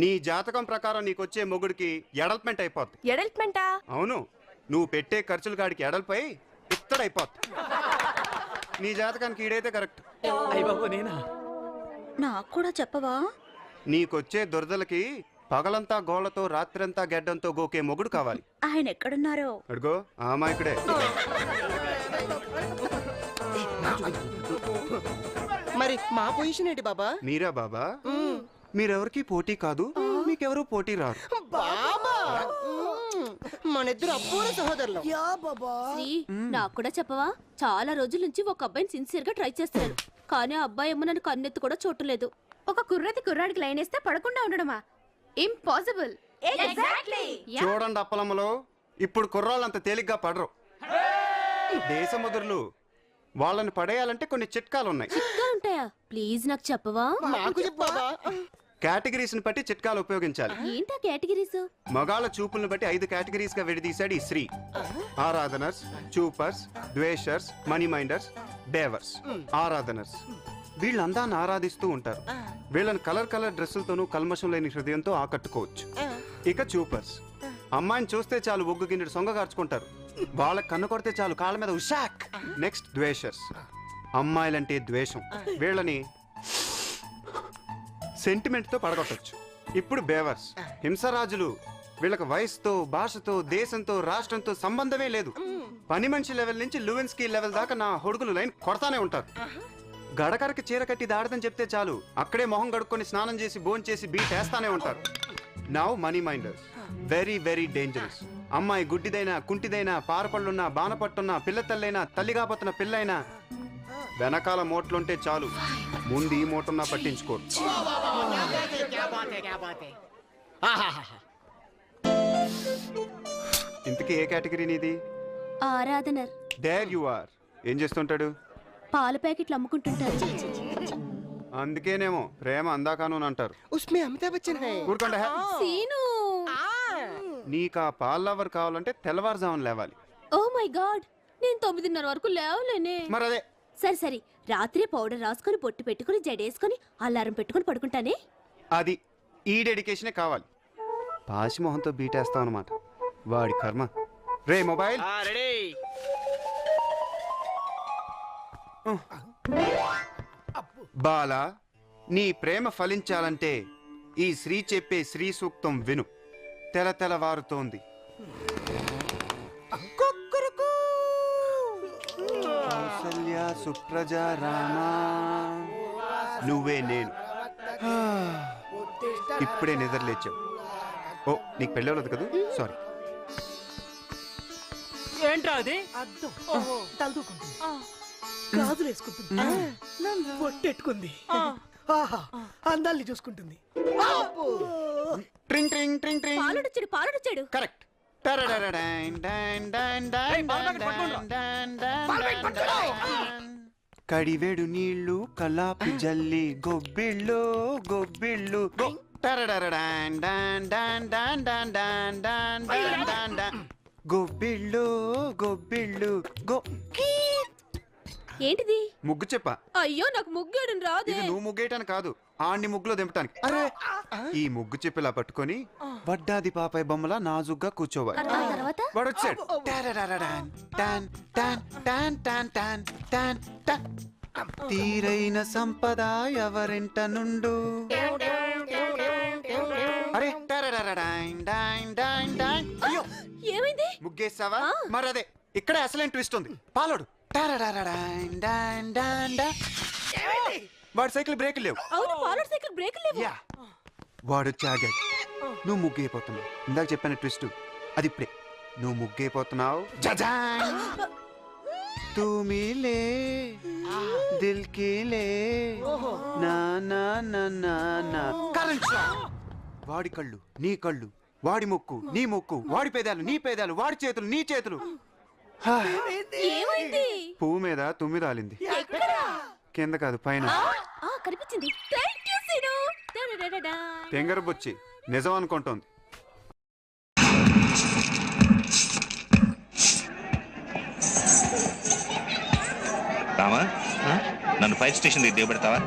నీ జాతకం ప్రకారం నీకొచ్చే మొగుడికి ఎడల్ప్మెంట్ అయిపోద్ది. ఎడల్ట్మెంటా? అవును, నువ్వు పెట్టే ఖర్చులు గాడికి ఎడల్పై ఇత్తడైపోద్ది. నీ జాతకానికి ఈడైతే కరెక్ట్. నాకు కూడా చెప్పవా? నీకొచ్చే దురదలకి పగలంతా గోళ్లతో రాత్రంతా గెడ్డంతో గోకే మొగుడు కావాలి. ఆయన ఎక్కడున్నారో అడుగో ఆ అమాయకుడే. మరి మా పొజిషన్ ఏంటి బాబా? మీరా బాబా? మీరెవరికి పోటీ కాదు, మీకెవరు పోటీ రారు. బాబా మనిద్దరు అబ్బూర సహోదరులు. నాకు కూడా చెప్పవా? చాలా రోజుల నుంచి ఒక అబ్బాయిని సిన్సియర్ గా ట్రై చేస్తున్నాను, కానీ ఆ అబ్బాయి ఏమో నన్ను కన్నెత్తి కూడా చూడలేదు. ఒక కుర్రాడికి లైన్ వేస్తే పడకుండా ఉండడమా? ఇంపాసిబుల్. చూడండి అప్పలమ్మలో, ఇప్పుడు కుర్రాళ్ళంత తేలిగ్గా పడరు. దేశముదురులు వాళ్ళని పడేయాలంటే కొన్ని చిట్కాలు ఉన్నాయి. చిట్కాలు ఉంటాయా? ప్లీజ్ నాకు చెప్పవా? నాకు చెప్పావా? కేటగిరీస్ ని బట్టి చిట్కాలు ఉపయోగించాలి. ఏంటా కేటగిరీస్? మగాళ్ళ చూపులను బట్టి 5 కేటగిరీస్ గా విడదీశాడు ఈ శ్రీ. ఆరాధనర్స్, చూపర్స్, ద్వేషర్స్, money minders, డేవర్స్. ఆరాధనర్స్ వీళ్ళు అందాన్ని ఆరాధిస్తూ ఉంటారు. వీళ్ళని కలర్ డ్రెస్సులతోనూ కల్మషం లేని హృదయంతో ఆకట్టుకోవచ్చు. ఇక చూపర్స్ అమ్మాయిని చూస్తే చాలు ఒగ్గు గిన్నెడు సొంగగార్చుకుంటారు. వాళ్ళకి కన్ను కొడితే చాలు కాళ్ళ మీద ఉషాక్. నెక్స్ట్ ద్వేషర్స్, అమ్మాయిలంటే ద్వేషం. వీళ్ళని సెంటిమెంట్ తో పడగొట్టచ్చు. ఇప్పుడు బేవర్స్, హింసరాజులు. వీళ్ళకి వయసుతో, భాషతో, దేశంతో, రాష్ట్రంతో సంబంధమే లేదు. పని మనిషి లెవెల్ నుంచి లూవెన్స్కీ లెవెల్ దాకా నా హొడుగులు లైన్ కొడతానే ఉంటారు. గడకరకి చీర కట్టి దాడదని చెప్తే చాలు అక్కడే మొహం గడుక్కొని స్నానం చేసి భోంచేసి బీట్ వేస్తానే ఉంటారు. Now money minders, very very dangerous. అమ్మాయి గుడ్డిదైనా, కుంటిదైనా, పారపళ్ళున్నా, బాణపట్టున్నా, పిల్ల తల్లైనా, తల్లిగాపోతున్న పిల్లైనా వెనకాల మోట్లుంటే చాలు, ముందు ఈ మోటున్నా పట్టించుకోరు. ఇంతకీ ఏ కేటగిరీ నీది? ఆరాధనర్. There you are. ఏం చేస్తుంటాడు? పాల ప్యాకెట్లు అమ్ముకుంటుంటారు. అందుకేనేమో ప్రేమ అందాకాను అంటారు. ఉస్మే అమితాబ్ బచ్చన్ హై. ఊరుకోండి. సీను, నీకు ఆ పాల లవర్ కావాలంటే తెల్లవారుజామున లేవాలి. ఓ మై గాడ్, నేను 9:30 వరకు లేవలేనే. మరి అదే. సరే రాత్రి పౌడర్ రాసుకొని పొట్టు పెట్టుకుని జడేసుకొని అలారం పెట్టుకుని పడుకుంటానే. అది ఈ డెడికేషనే కావాలి. పాసి మొహంతో బీటేస్తాం అన్నమాట. వాడి కర్మ. రే మొబైల్ బాలా, నీ ప్రేమ ఫలించాలంటే ఈ శ్రీ చెప్పే శ్రీ సూక్తం విను. తెలతెలవారుతోంది. కౌసల్య సుప్రజ రామా, నువ్వే నేను. ఇప్పుడే నిద్రలేచావు. ఓ, నీకు పెళ్ళవలేదు కదా? సారీ. ఏంట్రా అది? తలదూకుంటుంది, గాజులు వేసుకుంటుంది, పొట్టెట్టుకుంది, అందాల్ని చూసుకుంటుంది. ట్రింగ్ ట్రింగ్ ట్రింగ్ ట్రింగ్. పాలుడొచ్చాడు. కరెక్ట్. కడివేడు నీళ్లు కలాపి జల్లి గొబ్బిళ్ళు గొబ్బిళ్ళు. గొబ్బిళ్ళు గొబ్బిళ్ళు గో. ఏంటిది? ముగ్గు చెప్ప. అయ్యో, నాకు ముగ్గేయడం రాదే. ఇది నువ్వు ముగ్గేయటాను కాదు, ఆడిని ముగ్గులో దింపటానికి. అరే, ఈ ముగ్గు చెప్పిలా పట్టుకొని వడ్డాది పాపాయి బొమ్మలా నాజుగ్గా కూర్చోవాలి. వాడు వచ్చాడు. తీరైన సంపద ఎవరింట నుండు. అరే, అయ్యో, ఏమైంది? ముగ్గేసావా? మరి అదే ఇక్కడే అసలేం ట్విస్ట్ ఉంది. పాలోడు. వాడి సైకిల్ బ్రేక్ లేవు. అవును, పాలోడు సైకిల్ బ్రేక్ లేవు. యా, వాడు వచ్చి ఆగాడు. నువ్వు ముగ్గైపోతున్నావు. ఇందాక చెప్పిన ట్విస్ట్ అది ఇప్పుడే. నువ్వు ముగ్గైపోతున్నావు. తూమిలే దిల్కిలే నా నా నా నా నా. Current shock. వాడి కళ్ళు నీ కళ్ళు, వాడి ముక్కు నీ ముక్కు, వాడి పేదాలు నీ పేదాలు, వాడి చేతులు నీ చేతులు. ఏమైంది? పువ్వు మీద తుమ్మి రాలింది. కింద కాదు, పైన. కనిపించింది. Thank you scene. తెంగర బొచ్చి నిజం అనుకుంటోంది. రామా, నన్ను ఫైర్ స్టేషన్ దగ్గర దిగబెడతావా?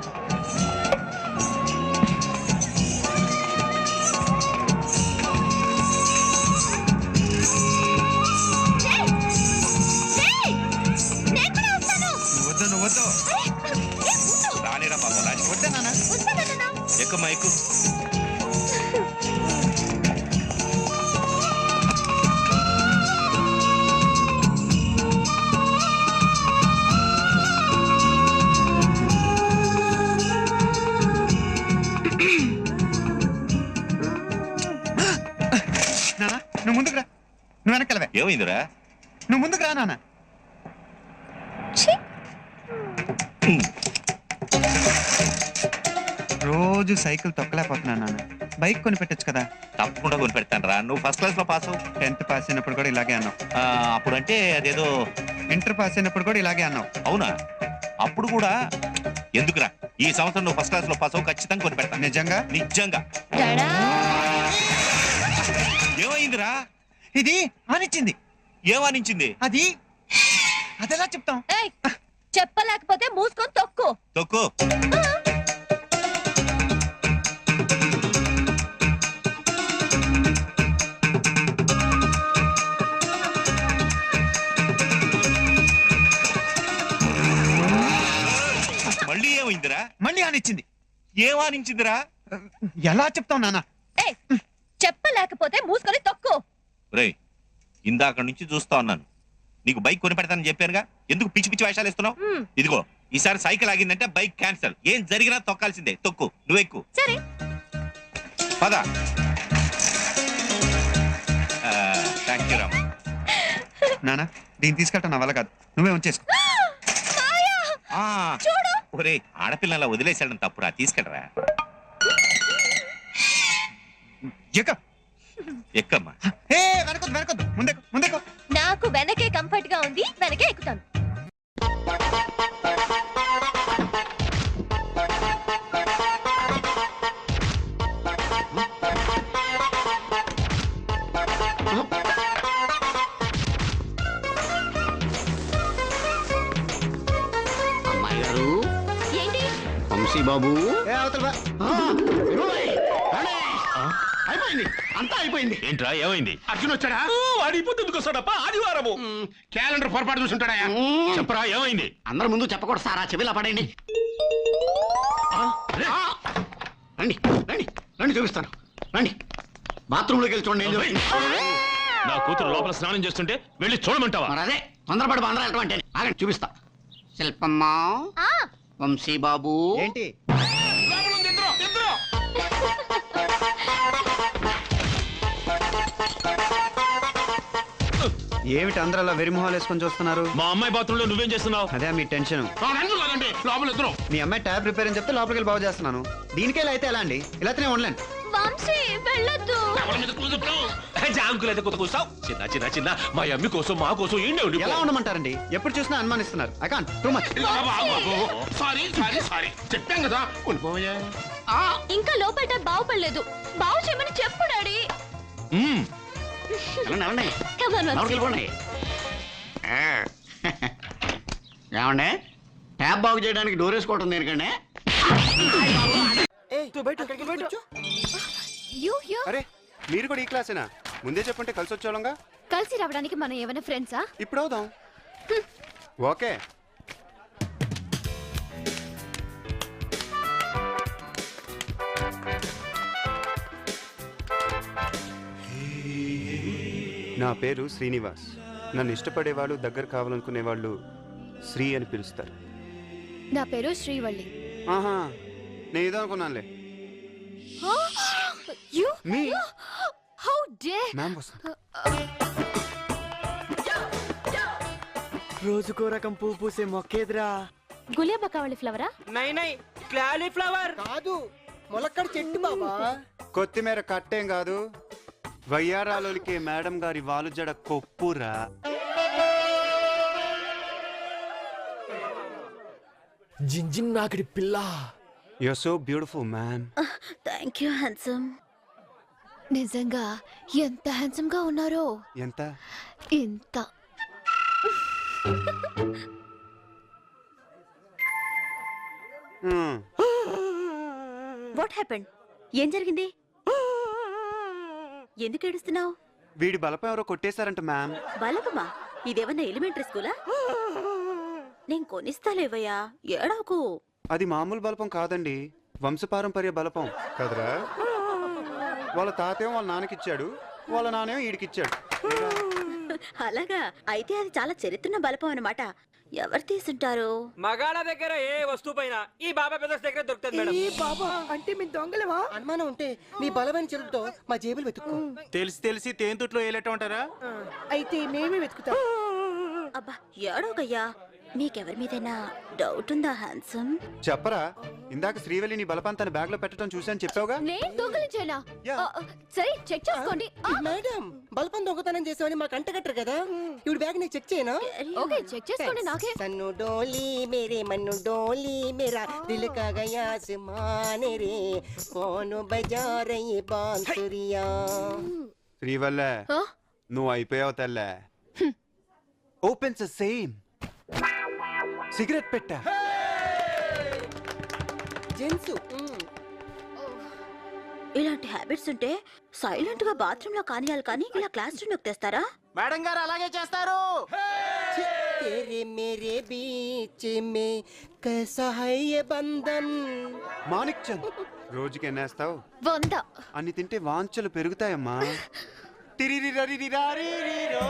నానా నువ్వు ముందుకు రా, నువ్వు వెనక్కి ఏమైందిరా? నువ్వు ముందుకు రా నాన్న. రోజు సైకిల్ తొక్కలేకపోతున్నా నాన్న, బైక్ కొని పెట్టచ్చు కదా. తప్పకుండా కొనిపెడతాను రా. నువ్వు ఫస్ట్ క్లాస్ లో పాస్ అవు. 10th పాస్ అయినప్పుడు కూడా ఇలాగే అన్నావు. అప్పుడంటే అదేదో ఇంటర్ పాస్ అయినప్పుడు కూడా ఇలాగే అన్నావు. అవునా? అప్పుడు కూడా ఎందుకురా, ఈ సంవత్సరం నువ్వు ఫస్ట్ క్లాస్ లో పాస్ అవు, ఖచ్చితంగా కొనిపెడతాను. నిజంగా? నిజంగా. ఏమైందిరా? ఇది ఆనిచ్చింది. ఏమనించింది? అది అదెలా చెప్తాం? చెప్పలేకపోతే మూసుకొని తొక్కు. తొక్కు. మళ్ళీ ఏమైందిరా? మళ్ళీ ఆనిచ్చింది. ఏమనించిందిరా? ఎలా చెప్తాం నాన్న? చెప్పలేకపోతే మూసుకొని తొక్కు. రేయ్, ఇందాక నుంచి చూస్తా ఉన్నాను. నీకు బైక్ కొని పెడతానని చెప్పానుగా, ఎందుకు పిచ్చి పిచ్చి వేషాలు ఇస్తున్నావు? ఇదిగో, ఈసారి సైకిల్ ఆగిందంటే బైక్ క్యాన్సల్. ఏం జరిగినా తొక్కాల్సిందే. తొక్కు, నువ్వెక్కు. సరే పద. Thank you Ram. నాన్న దీన్ని తీసుకెళ్ళటం నా వల్ల కాదు, నువ్వే ఉంచేసుకో. ఒరే, ఆడపిల్లలా వదిలేసాడని తప్పురా, తీసుకెళ్ళరా. ఎక్కమ్మా. వెనకొద్దు వెనకొద్దు, ముందేకు ముందేకు. నాకు వెనకే కంఫర్ట్ గా ఉంది, వెనకే ఎక్కుతాను. అమ్మాయి గారు, ఏంటి? వంశీ బాబు. అయిపోయింది, అంతా అయిపోయింది. ఏంట్రా, ఏమైంది? అర్జున్ వచ్చాడా? వాడిపోతే ఎందుకు వస్తాడప్ప? ఆదివారము. క్యాలెండర్ పొరపాటు చూసుంటాడా? చెప్పరా, ఏమైంది? అందరి ముందు చెప్పకూడదు సార్, ఆ చెవిలా పడండి. రండి రండి రండి, చూపిస్తాను. రండి, బాత్రూంలోకి వెళ్ళి చూడండి. ఏం జరుగుతుంది. నా కూతురు లోపల స్నానం చేస్తుంటే వెళ్ళి చూడమంటావా? మరి అదే తొందరపడి బందరా వెళ్ళటం అంటే. ఆగండి, చూపిస్తా. శిల్పమ్మా, వంశీ బాబు. ఏంటి? ఏమిటి అందరూ అలా వెరిమొహాలు వేసుకొని చూస్తున్నారు? మా అమ్మాయి బాత్రూమ్ లో నువ్వేం చేస్తున్నావు? అదే మీ టెన్షన్. కదండి, లోపల ఇద్దరు. మీ అమ్మాయి ట్యాబ్ రిపేర్ అని చెప్తే లోపలికి వెళ్ళి బాగు చేస్తున్నాను. దీనికే ఇలా అయితే ఎలా అండి? ఇలా అయితే ఉండలేను. వంశీ వెళ్ళొద్దు. జాంకులైతే కొత్త కూర్చావు. చిన్న చిన్న చిన్న మా అమ్మి కోసం మా కోసం ఏంటి ఉండి ఎలా ఉండమంటారండి? ఎప్పుడు చూసినా అనుమానిస్తున్నారు. I can't too much. Sorry sorry sorry, చెప్పాం కదా, ఉండిపోయా. ఇంకా లోపల బాగుపడలేదు. బాగు చేయమని చెప్పు డాడీ. వెళ్ళండి వెళ్ళండి, Come on, లోపలికి వంశీ. వెళ్ళిపోండి. ఏమండి, ట్యాబ్ బాగు చేయడానికి డోర్ వేసుకోవటం దేనికండి? అరే మీరు కూడా ఈ క్లాసేనా? ముందే చెప్పుంటే కలిసి వచ్చేవాళ్ళంగా. కలిసి రావడానికి మనం ఏమైనా ఫ్రెండ్సా? ఇప్పుడు అవుదాం. ఓకే. నా పేరు శ్రీనివాస్. నన్ను ఇష్టపడేవాళ్ళు, దగ్గర కావాలనుకునే వాళ్ళు శ్రీ అని పిలుస్తారు. నా పేరు శ్రీవల్లి. ఆహా, నేను ఏదో అనుకున్నానులే. మీ How dare! మ్యామ్ వస్తుంది. రోజుకో రకం పువ్వు పూసే మొక్కేదిరా. గులేబకావళి ఫ్లవరా? నై నై, క్లాలీఫ్లవర్ కాదు, మొలక్కడ చెట్టు బాబా. కొత్తిమీర కట్టేం కాదు, వయ్యారాలోలికే మేడం గారి వాలు జడ కొప్పురా. జింజిన్ నాకిడి పిల్ల. You are so beautiful man. Thank you handsome. నిజంగా ఎంత హ్యాండ్సమ్ గా ఉన్నారో. ఎంత? ఇంత. What happened? ఏం జరిగింది? ఎందుకు ఏడుస్తున్నావు? వీడి బలపం ఎవరో కొట్టేశారంట మ్యామ్. బలపమా? ఇదేమన్నా ఎలిమెంటరీ స్కూలా? నేను కొనిస్తాలేవయ్యా, ఏడవకు. అది మామూలు బలపం కాదండి, వంశపారంపర్య బలపం కదరా. వాళ్ళ తాతేమో వాళ్ళ నాన్నకిచ్చాడు, వాళ్ళ నాన్నేమో ఈడికిచ్చాడు. అలాగా అయితే అది చాలా చరిత్రన బలపం అన్నమాట. ఎవరు తీసుంటారు? మగాళ్ళ దగ్గర ఏ వస్తువు పైన ఈ బాబా బ్రదర్స్ దగ్గర దొరుకుతుంది మేడం. బాబా అంటే మీ దొంగలేవా? అనుమానం ఉంటే మీ బలమైన చెరువుతో మా జేబులు వెతుక్కో. తెలిసి తేంతుట్లో వేయలేటం అంటారా? అయితే మేమే వెతుకుతాం. అబ్బా ఏడోగయ్యా, మీకెవరి మీదైనా డౌట్ ఉందా హ్యాండ్సమ్? చెప్పరా, ఇందాక శ్రీవల్లి నీ బలపం తన బ్యాగ్ లో పెట్టడం చూసాను చెప్పావుగా. నేను దొంగలించానా? యా. సరే చెక్ చేసుకోండి. మేడం బల్పం దొంగతనం చేసామని మాకు అంటగట్టరు కదా. ఇప్పుడు బ్యాగ్ నేను చెక్ చేయనా? ఓకే చెక్ చేసుకోండి. నాకే సన్ను డోली मेरे मन्नू डोली मेरा दिल का गया आसमान रे कौन बजा रही बांसुरिया. శ్రీవల్లే, ఆ? నువ్వు అయిపోయావు తల్లే. ఓపెన్స్ సేమ్ సిగరెట్ పెట్టా. జెన్సు ఇలాంటి హ్యాబిట్స్ ఉంటే సైలెంట్ గా బాత్రూమ్ లో కానియాలి, కానీ ఇలా క్లాస్ రూమ్ లోకి తెస్తారా? మేడం గారు అలాగే చేస్తారు. तेरे मेरे बीच में कैसा है ये बंधन. మాణిక్ చంద్, రోజుకి ఎన్నేస్తావు? 100. అన్ని తింటే వాంఛలు పెరుగుతాయమ్మా. తిరిరిరరిరిరారిరిరో.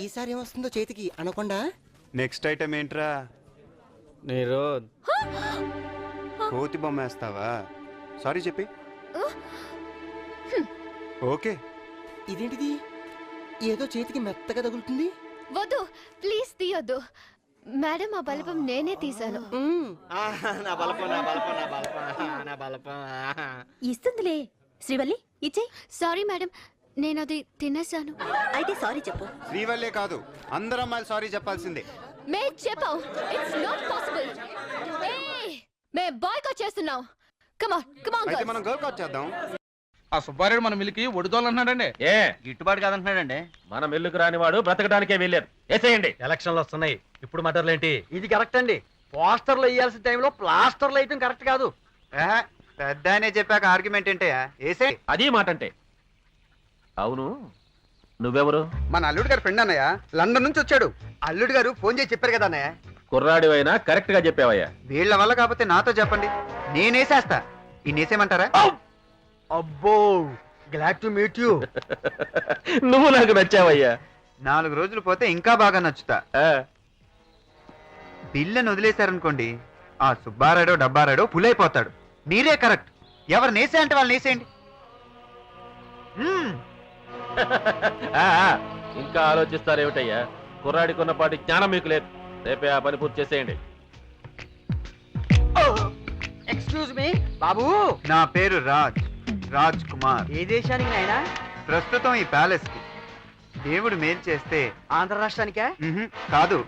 ఈసారి ఏమొస్తుందో చేతికి అనకుండా. నెక్స్ట్ ఐటమ్ ఏంట్రా? మీరు కోతి బొమ్మ వేస్తావా? సారీ చెప్పి. ఓకే. ఇదేంటిది, ఏదో చేతికి మెత్తగా తగులుతుంది. వద్దు ప్లీజ్ తీయొద్దు మేడం. ఆ బలపం నేనే తీశాను. నా బలపం నా బలపం నా బలపం నా బలపం. ఇస్తుందిలే శ్రీవల్లి, ఇచ్చేయ్. సారీ మేడం, నేను అది తినేసాను. అయితే సారీ చెప్పు. శ్రీవల్లే కాదు, అందరు అమ్మాయిలు సారీ చెప్పాల్సిందే. మే చెప్పావు. It's not possible. May boycott చేస్తున్నాం. కమ్ ఆన్ కమ్ ఆన్ అయితే మనం గర్ల్ కట్ చేద్దాం. ఆ సుబ్బారెడ్డి మన మిల్లుకి ఒడిదోలన్నాడండి. ఏ గిట్టుబాటు కాదంటున్నాడండి. మన మిల్లుకు రాని వాడు బ్రతకడానికే వెళ్ళారు. వేసేయండి. ఎలక్షన్లు వస్తున్నాయి, ఇప్పుడు మటర్లేంటి? ఇది కరెక్ట్ అండి. పోస్టర్లు వేయాల్సిన టైంలో ప్లాస్టర్లు వేయటం కరెక్ట్ కాదు. పెద్ద ఆయనే చెప్పాక ఆర్గ్యుమెంట్ ఏంటే? ఏసే. అది మాట అంటే. అవును, నువ్వెవరు? మన అల్లుడు గారు ఫ్రెండ్ అన్నయ్య, లండన్ నుంచి వచ్చాడు. అల్లుడు గారు ఫోన్ చేసి చెప్పారు కదా అన్నయ్య. కుర్రాడివైనా కరెక్ట్ గా చెప్పావయ్యా. వీళ్ళ వల్ల కాకపోతే నాతో చెప్పండి, నేనేసేస్తా. ఈ నేసేమంటారా? అబ్బో, గ్లాడ్ టు మీట్ యు. నువ్వు నాకు నచ్చావయ్యా. 4 రోజులు పోతే ఇంకా బాగా నచ్చుతా. ఆ, బిల్లని వదిలేశారనుకోండి, ఆ సుబ్బారాడో డబ్బారాడో పులైపోతాడు. మీరే కరెక్ట్. ఎవరు నేసే అంటే వాళ్ళు నేసేయండి. ఆ, ఆ, ఇంకా ఆలోచిస్తారేమిటయ్యా? కుర్రాడికున్నపాటి జ్ఞానం మీకు లేదు. రేపే ఆ పని పూర్తి చేసేయండి. ఎక్స్క్యూజ్ మీ బాబు. నా పేరు రాజ్ కుమార్. ఏ దేశానికి నాయనా? ప్రస్తుతం ఈ ప్యాలెస్ కి. దేవుడు మేలు చేస్తే ఆంధ్ర రాష్ట్రానికా? కాదు,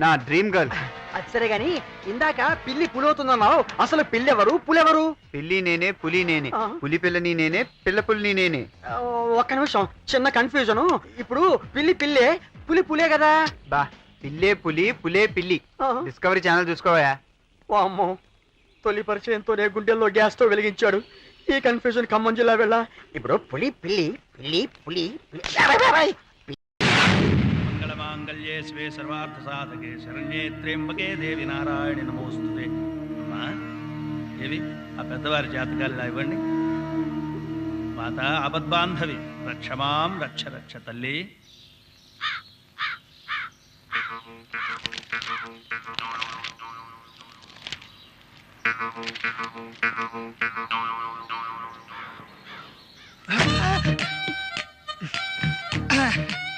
నా డ్రీమ్ గర్ల్. అది సరే గాని, ఇందాక పిల్లి పులవుతుందన్నావు. అసలు పిల్లెవరు పులెవరు? పిల్లి నేనే, పులి నేనే. ఆ. పులి పిల్లని నేనే, పిల్ల పులిని నేనే. ఒక్క నిమిషం, చిన్న కన్ఫ్యూజన్. ఇప్పుడు పిల్లి పిల్లే, పులి పులే కదా? బా, పిల్లే పులి, పులే పిల్లి. ఆ. డిస్కవరీ ఛానల్ చూసుకోవా. అమ్మో, తొలి పరిచయంతోనే గుండెల్లో గ్యాస్ తో వెలిగించాడు. ఈ కన్ఫ్యూజన్ ఖమ్మం జిల్లా వెళ్ళ. ఇప్పుడు పులి పిల్లి పిల్లి పులి మంగళమాంగళ్యే శివే సర్వార్థ సాధకే శరణ్యే త్ర్యంబకే దేవి నారాయణి నమోస్తుతే. అమ్మా ఏవి ఆ పెద్దవారి జాతకాలు ఇలా ఇవ్వండి. మాత ఆపద్బాంధవి రక్షమాం రక్ష రక్ష తల్లి.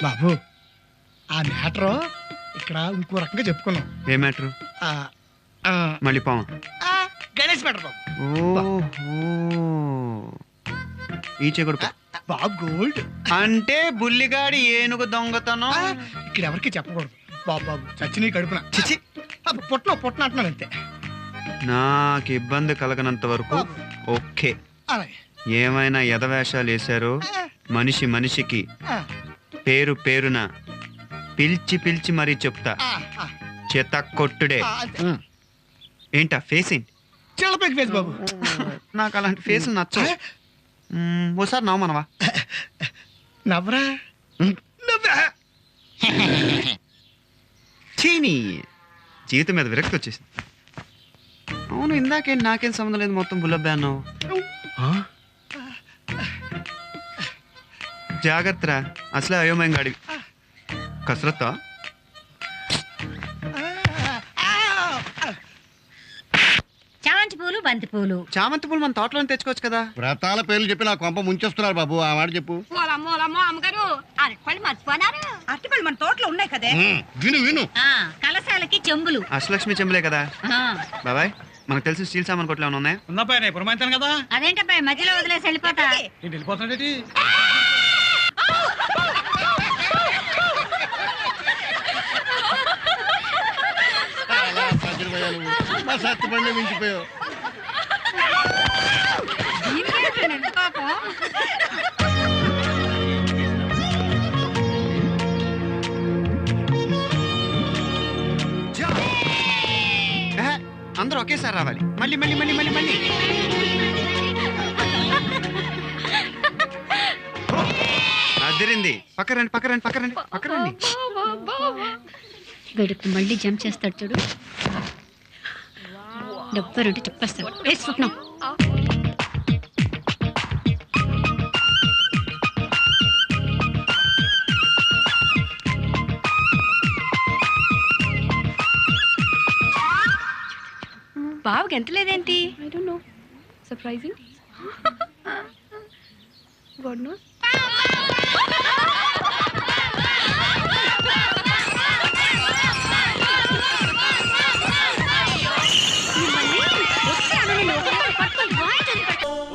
బాబు, ఆ మ్యాటర్ ఇక్కడ ఇంకో రకంగా చెప్పుకున్నాం. ఏ మ్యాటర్? ఆ, ఆ, మళ్ళీ పాము. ఆ, గణేష్ మ్యాటర్ బాబు. ఈ చెగుడు బాబు గోల్డ్ అంటే బుల్లిగాడి ఏనుగు దొంగతనం. ఇక్కడ ఎవరికి చెప్పకూడదు బాబు. బాబు చచ్చి నీ కడుపున చిచి పుట్టిన అంటున్నాను అంతే. నాకు ఇబ్బంది కలగనంత వరకు ఓకే. అలాగే. ఏమైనా ఎదవేషాలు వేశారో మనిషి మనిషికి ఆ, పేరున పిలిచి పిలిచి మరీ చెప్తా. ఆ, ఆ, చేత కొట్టుడే. ఆ, అంతే. ఏంటా ఫేస్ ఏంటి? చిల్లపైకి ఫేస్ బాబు. నాకు అలాంటి ఫేసులు నచ్చవు. ఓసారి నవ్వమనవా? నవ్వరా చీనీ జీవితం మీద విరక్తి వచ్చేసింది. అవును, ఇందాకేం నాకేం సంబంధం లేదు, మొత్తం బుల్లబ్బే అన్నావు. జాగ్రత్త, అసలే అయోమయం గాడి. కసరత్తా? చామంతి పూలు, బంతి పూలు. చామంతి పూలు మన తోటలో తెచ్చుకోవచ్చు కదా. వ్రతాల పేర్లు చెప్పి నా కొంప ముంచేస్తున్నారు బాబు, ఆ మాట చెప్పు. అమ్మగారు అరటిపళ్ళు మర్చిపోనారు. అరటిపళ్ళు మన తోటలో ఉన్నాయి కదే. విను విను. కలశాలకి చెంబులు. అష్టలక్ష్మి చెంబులే కదా బాబాయ్. మనకు తెలిసిన స్టీల్ సామాన్ కొట్లు ఏమైనా ఉన్నాయా? ఉన్నపై నేను పురమాయించాను కదా. అదేంటబ్బా మధ్యలో వదిలేసి వెళ్ళిపోతా? నేను వెళ్ళిపోతాడేటి? మా సత్తి పండు మించిపోయావు. అందరూ ఒకేసారి రావాలి. మళ్ళీ మళ్ళీ మళ్ళీ మళ్ళీ మళ్ళీ అదిరింది. పక్కరండి పక్కరండి పక్కరండి పక్కరండి. వీడికి మళ్ళీ జంప్ చేస్తాడు చూడు. డబ్బరుంటే చెప్పేస్తాడు. స్వప్నం బావకి ఎంత లేదేంటి? I don't know. Surprising. God knows.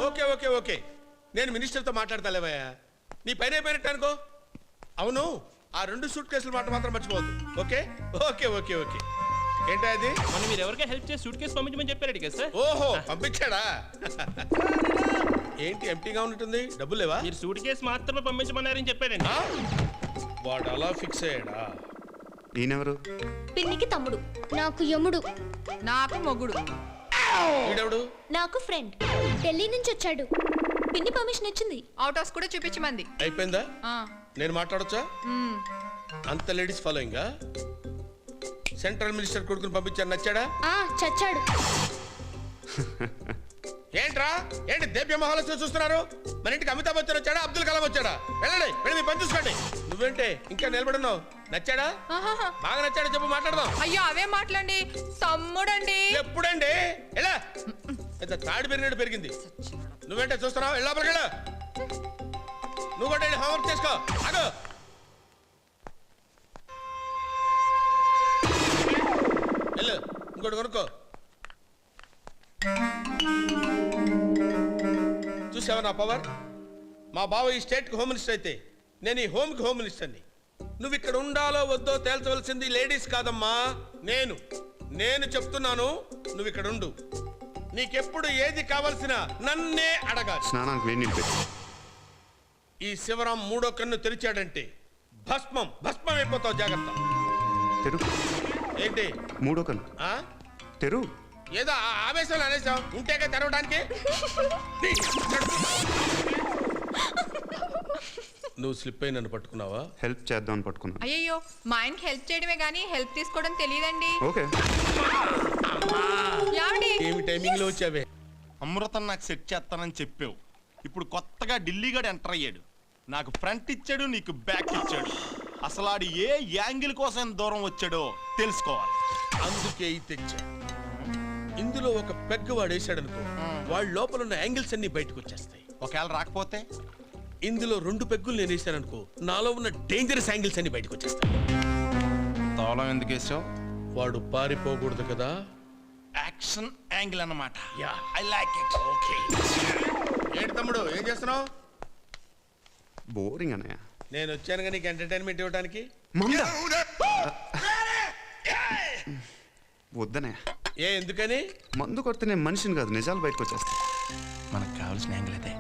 Okay okay okay, నేను మినిస్టర్తో మాట్లాడతాలేవయ్యా. నీ పైన అయిపోయినట్టు అనుకో. అవును, ఆ 2 సూట్ కేసులు మాట మాత్రం మర్చిపోవద్దు. Okay okay okay okay. ఏంటా అది? మనం మీరు ఎవరికైనా హెల్ప్ చేసి సూట్ కేసు పంపించమని చెప్పారు కదా సార్. ఓహో, పంపించాడా? ఏంటి ఎంటీగా ఉంటుంది, డబ్బులు లేవా? మీరు సూట్ కేసు మాత్రమే పంపించమన్నారని చెప్పారండి. వాడు అలా ఫిక్స్ అయ్యాడా? ఈయనెవరు? పిన్నికి తమ్ముడు, నాకు యముడు, నాకు మొగుడు, వీడెవడు? నాకు ఫ్రెండ్. ఢిల్లీ నుంచి వచ్చాడు. పిన్ని పర్మిషన్ ఇచ్చింది. అవుట్ హౌస్ కూడా చూపించమంది. అయిపోయిందా? నేను మాట్లాడొచ్చా? అంత లేడీస్ ఫాలోయింగా? సెంట్రల్ మినిస్టర్ కొడుకుని పంపించారు, నచ్చాడా? చచ్చాడు. ఏంట్రా, ఏంటి దేవ్య మహాలక్ష్మి చూస్తున్నారు? మన ఇంటికి అమితాబ్ బచ్చన్ వచ్చాడా, అబ్దుల్ కలాం వచ్చాడా? వెళ్ళండి, వెళ్ళి మీ పని చూసుకోండి. నువ్వేంటే ఇంకా నిలబడున్నావు? నచ్చాడా? బాగా నచ్చాడా చెప్పు, మాట్లాడదాం. అయ్యో అవే మాట్లాడండి. తమ్ముడండి. ఎప్పుడండి? ఎలా ఎంత తాడి పెరిగినట్టు పెరిగింది. నువ్వేంటే చూస్తున్నావు? వెళ్ళి లోపలికి వెళ్ళు. నువ్వు కూడా వెళ్ళి హోంవర్క్ చేసుకో. ఆగు. వెళ్ళు, ఇంకోటి కొనుక్కో. చూసావా నా పవర్? మా బావ ఈ స్టేట్కి హోమ్ మినిస్టర్ అయితే నేను ఈ హోమ్కి హోమ్ మినిస్టర్ని. నువ్వు ఇక్కడ ఉండాలో వద్దో తేల్చవలసింది లేడీస్ కాదమ్మా, నేను చెప్తున్నాను. నువ్వు ఇక్కడ ఉండు. నీకెప్పుడు ఏది కావాల్సిన నన్నే అడగాలి. స్నానానికి వేడి నీళ్ళు పెట్టు. ఈ శివరాం 3వ కన్ను తెరిచాడంటే భస్మం భస్మం అయిపోతావు, జాగ్రత్త. తెరు. ఏంటి 3వ కన్ను? తెరు. ఏదో ఆవేశంలో అనేసాం, ఉంటేగా తెరవడానికి. నువ్వు స్లిప్ అయి నన్ను పట్టుకున్నావా? హెల్ప్ చేద్దామని పట్టుకున్నా. అయ్యో మా ఆయనకి హెల్ప్ చేయడమే గానీ హెల్ప్ తీసుకోవడం తెలియదండి. ఓకే. ఏమి టైమింగ్ లో వచ్చావే? అమృతం నాకు సెట్ చేస్తానని చెప్పావు. ఇప్పుడు కొత్తగా ఢిల్లీగాడు ఎంటర్ అయ్యాడు. నాకు ఫ్రంట్ ఇచ్చాడు, నీకు బ్యాక్ ఇచ్చాడు. అసలు ఆడు ఏ యాంగిల్ కోసం దూరం వచ్చాడో తెలుసుకోవాలి. అందుకే ఈ తెచ్చా. ఇందులో ఒక పెగ్గ వాడు వేసాడనుకో, వాడి లోపల ఉన్న యాంగిల్స్ అన్ని బయటకు వచ్చేస్తాయి. ఒకవేళ రాకపోతే ఇందులో 2 పెగ్గులు నేను వేసాననుకో, నాలో ఉన్న డేంజరస్ యాంగిల్స్ అన్ని బయటకు వచ్చేస్తాయి. తాళం ఎందుకు వేసావు? వాడు పారిపోకూడదు కదా. యాక్షన్ యాంగిల్ అన్నమాట. Yeah, I like it. Okay. ఏంటి తమ్ముడు, ఏం చేస్తున్నావు? బోరింగ్ అన్నయ్య. నేను వచ్చాను నీకు ఎంటర్టైన్మెంట్ ఇవ్వడానికి. వద్దనయ్య. ఏ ఎందుకని? మందు కొడితే నేను మనిషిని కాదు, నిజాలు బయటకు వచ్చేస్తా. మనకు కావాల్సిన యాంగిల్ అదే.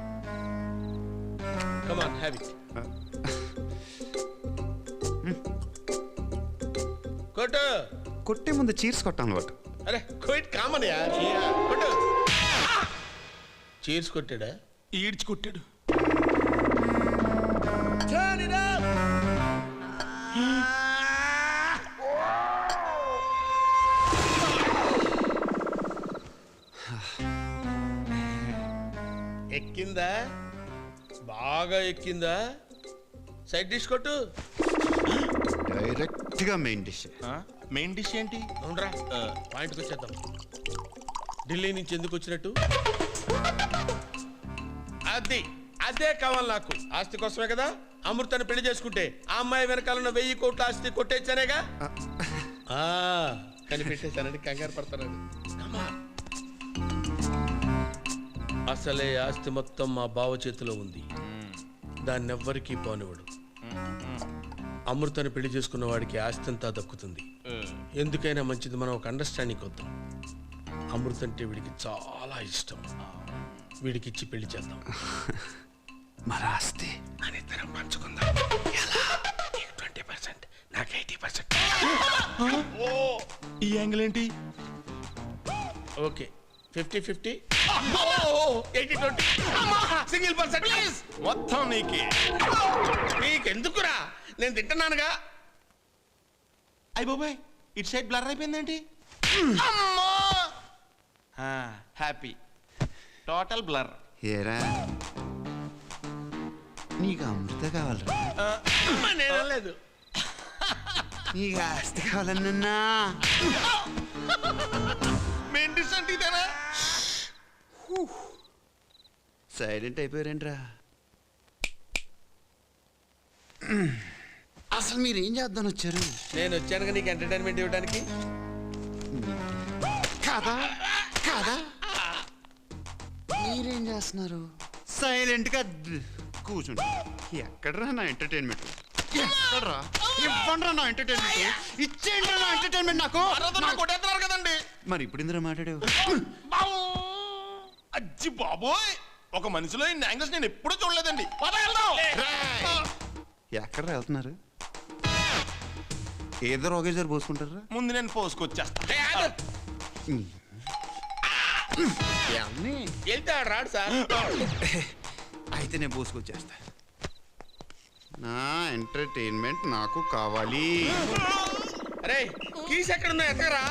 Come on, have it. కొట్టు. కొట్టే ముందు చీర్స్ కొట్టాను అలవాటు. అరే క్విట్ కామన్ యా. కొట్టు. చీర్స్ కొట్టాడా? ఈడ్చి కొట్టాడు. ఎక్కిందా? బాగా ఎక్కిందా? సైడ్ డిష్ కొట్టు. డైరెక్ట్ గా మెయిన్ డిష్. మెయిన్ డిష్ ఏంటి? అవునరా, పాయింట్కి వచ్చేద్దాం. ఢిల్లీ నుంచి ఎందుకు వచ్చినట్టు? అది అదే కావాలి నాకు. ఆస్తి కోసమే కదా అమృతాన్ని పెళ్లి చేసుకుంటే ఆ అమ్మాయి వెనకాలన్న 1000 కోట్ల ఆస్తి కొట్టేచ్చానేగా. కనిపెట్టేశానని కంగారు పడతానండి. అసలే ఆస్తి మొత్తం మా బావ చేతిలో ఉంది. దాన్ని ఎవ్వరికీ పోనివాడు. అమృతాన్ని పెళ్లి చేసుకున్న వాడికి ఆస్తి అంతా దక్కుతుంది. ఎందుకైనా మంచిది మనం ఒక అండర్స్టాండింగ్ వద్దాం. అమృత అంటే వీడికి చాలా ఇష్టం. వీడికి ఇచ్చి పెళ్లి చేద్దాం. మరి ఆస్తి అని ఇద్దరం పంచుకుందాం. ఎలా? 20%, నాకు 80%. ఈ యాంగిల్ ఏంటి? ఓకే, 50-50. 80-20. Single percent please. మొత్తం నీకే. నీకెందుకురా, నేను తింటున్నానుగా. అయ్య బాబాయ్, ఇటు సైడ్ బ్లర్ అయిపోయిందేంటి? హ్యాపీ. Total blur. ఏరా నీకు అమృత కావాలరా? లేదు, నీకు ఆస్తి కావాలన్నా. మెయిన్ డిష్ అంటే ఇదేనా? సైలెంట్ అయిపోయారేంట్రా? అసలు మీరు ఏం చేద్దాం వచ్చారు? నేను వచ్చానుగా నీకు ఎంటర్టైన్మెంట్ ఇవ్వడానికి. కాదా కాదా? మీరేం చేస్తున్నారు? సైలెంట్ గా కూర్చుంటా. ఎక్కడరా నా ఎంటర్టైన్మెంట్? ఎక్కడరా? ఇవ్వండిరా నా ఎంటర్టైన్మెంట్. ఇచ్చేయండి నా ఎంటర్టైన్మెంట్ నాకు. కొట్టేస్తున్నారు కదండి. మరి ఇప్పుడు ఇందులో మాట్లాడావు? అజ్జి బాబోయ్, ఒక మనిషిలో ఇన్ని యాంగిల్స్ నేను ఎప్పుడూ చూడలేదండి. ఎక్కడ వెళ్తున్నారు? ఏదో ఒకేసారి పోసుకుంటారా? ముందు నేను పోసుకొచ్చేస్తా. వెళ్తాడు రాడు సార్. అయితే నేను పోసుకొచ్చేస్తా. నా ఎంటర్టైన్మెంట్ నాకు కావాలి. అరే కీస్ ఎక్కడ ఉన్నాయి? ఎక్కరా?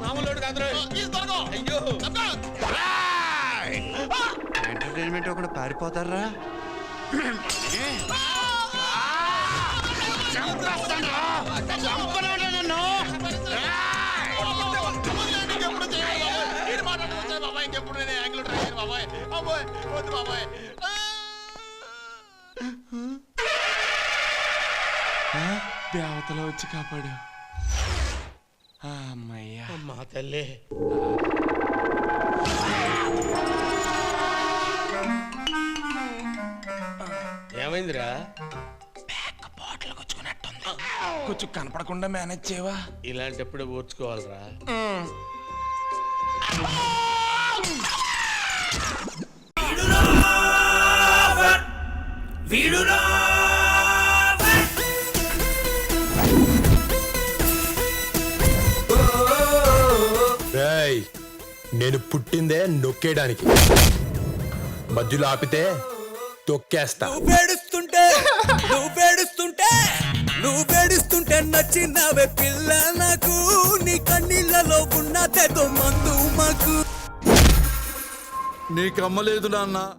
మామూలు కాదు. అయ్యో, ఎంటర్టైన్మెంట్ ఒకటి పారిపోతారా? ఇంకెప్పుడు నేను యాంగిల్ ట్రై చేయను బాబాయ్. అబ్బాయ్ వద్దు బాబాయ్. దేవతలో వచ్చి కాపాడు. అమ్మయ్యా. అమ్మా తల్లి. ఏమైందిరా? బాటిల్ గుచ్చుకున్నట్టుంది. కొంచెం కనపడకుండా మేనేజ్ చేయవా? ఇలాంటప్పుడు ఓర్చుకోవాలరా. నేను పుట్టిందే నొక్కేయడానికి, మధ్యలో ఆపితే తొక్కేస్తా. నువ్వు వేడుస్తుంటే నచ్చినవే పిల్ల నాకు. నీ కన్నీళ్ళలో ఉన్నదేదో మందు మాకు. నీకు అమ్మలేదు నాన్న.